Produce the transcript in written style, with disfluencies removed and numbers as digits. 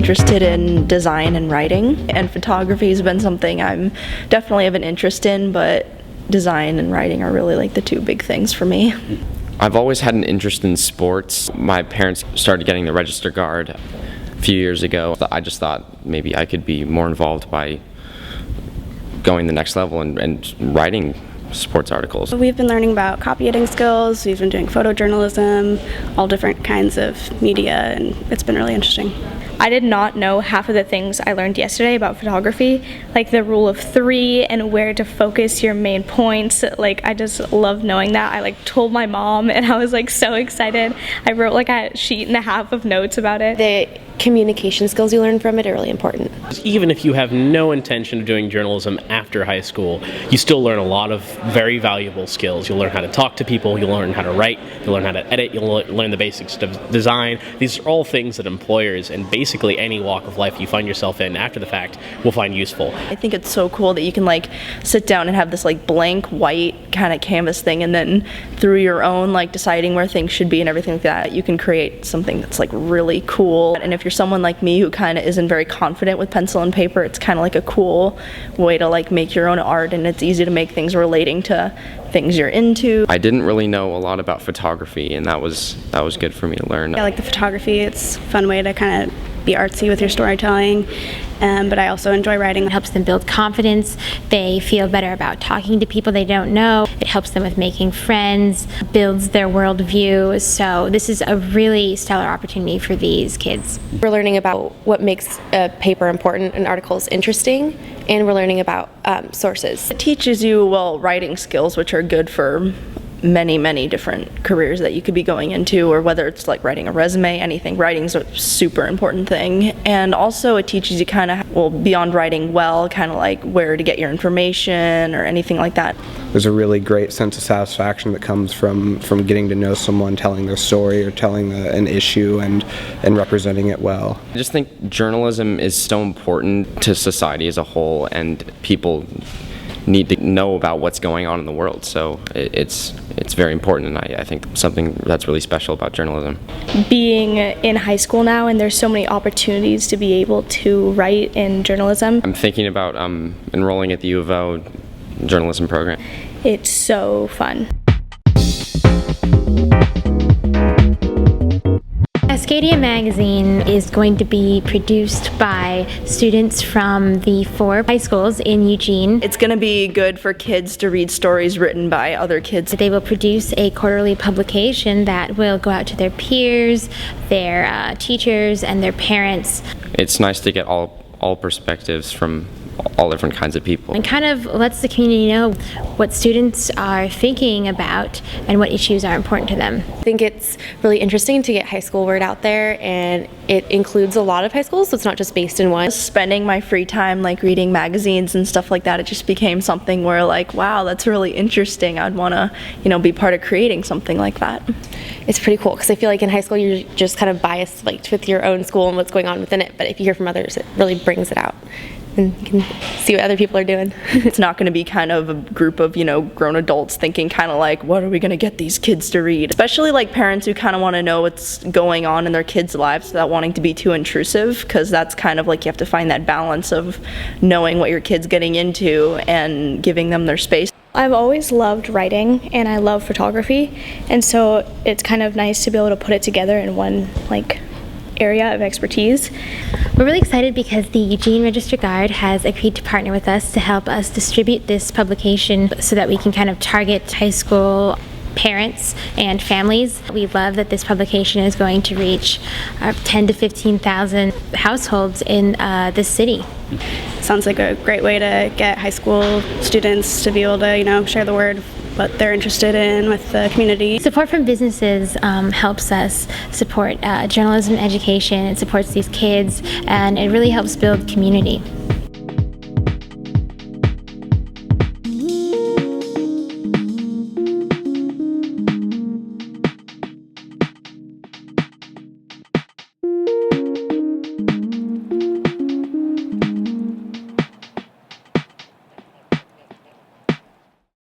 interested in design and writing, and photography has been something I'm definitely have an interest in, but design and writing are really like the two big things for me. I've always had an interest in sports. My parents started getting the Register Guard a few years ago. I just thought maybe I could be more involved by going the next level and writing sports articles. We've been learning about copywriting skills, we've been doing photojournalism, all different kinds of media, and it's been really interesting. I did not know half of the things I learned yesterday about photography, like the rule of 3 and where to focus your main points. Like, I just love knowing that. I told my mom and I was so excited. I wrote a sheet and a half of notes about it. The communication skills you learn from it are really important. Even if you have no intention of doing journalism after high school, you still learn a lot of very valuable skills. You'll learn how to talk to people, you'll learn how to write, you'll learn how to edit, you'll learn the basics of design. These are all things that employers and basically any walk of life you find yourself in after the fact will find useful. I think it's so cool that you can sit down and have this blank white kind of canvas thing, and then through your own deciding where things should be and everything like that, you can create something that's really cool. And if you're someone like me who kind of isn't very confident with pencil and paper, it's kind of a cool way to make your own art, and it's easy to make things relating to things you're into. I didn't really know a lot about photography, and that was good for me to learn. I like the photography. It's a fun way to kind of be artsy with your storytelling, but I also enjoy writing. It helps them build confidence. They feel better about talking to people they don't know. It helps them with making friends, builds their worldview. So this is a really stellar opportunity for these kids. We're learning about what makes a paper important and articles interesting, and we're learning about sources. It teaches you, writing skills, which are good for many different careers that you could be going into, or whether it's writing a resume, anything. Writing's a super important thing. And also it teaches you beyond writing where to get your information or anything like that. There's a really great sense of satisfaction that comes from getting to know someone, telling their story or telling an issue and representing it well. I just think journalism is so important to society as a whole, and people need to know about what's going on in the world, so it's very important, and I think something that's really special about journalism. Being in high school now, and there's so many opportunities to be able to write in journalism. I'm thinking about enrolling at the U of O journalism program. It's so fun. Cascadia magazine is going to be produced by students from the 4 high schools in Eugene. It's going to be good for kids to read stories written by other kids. They will produce a quarterly publication that will go out to their peers, their teachers, and their parents. It's nice to get all perspectives from all different kinds of people. And kind of lets the community know what students are thinking about and what issues are important to them. I think it's really interesting to get high school word out there, and it includes a lot of high schools, so it's not just based in one. Spending my free time reading magazines and stuff like that, it just became something where wow, that's really interesting. I'd want to be part of creating something like that. It's pretty cool because I feel in high school you're just kind of biased with your own school and what's going on within it, but if you hear from others, it really brings it out. And you can see what other people are doing. It's not going to be kind of a group of, grown adults thinking what are we going to get these kids to read? Especially parents who kind of want to know what's going on in their kids' lives without wanting to be too intrusive, because that's kind of you have to find that balance of knowing what your kid's getting into and giving them their space. I've always loved writing, and I love photography, and so it's kind of nice to be able to put it together in one area of expertise. We're really excited because the Eugene Register Guard has agreed to partner with us to help us distribute this publication so that we can kind of target high school parents and families. We love that this publication is going to reach 10 to 15,000 households in this city. Sounds like a great way to get high school students to be able to share the word what they're interested in with the community. Support from businesses helps us support journalism education. It supports these kids, and it really helps build community.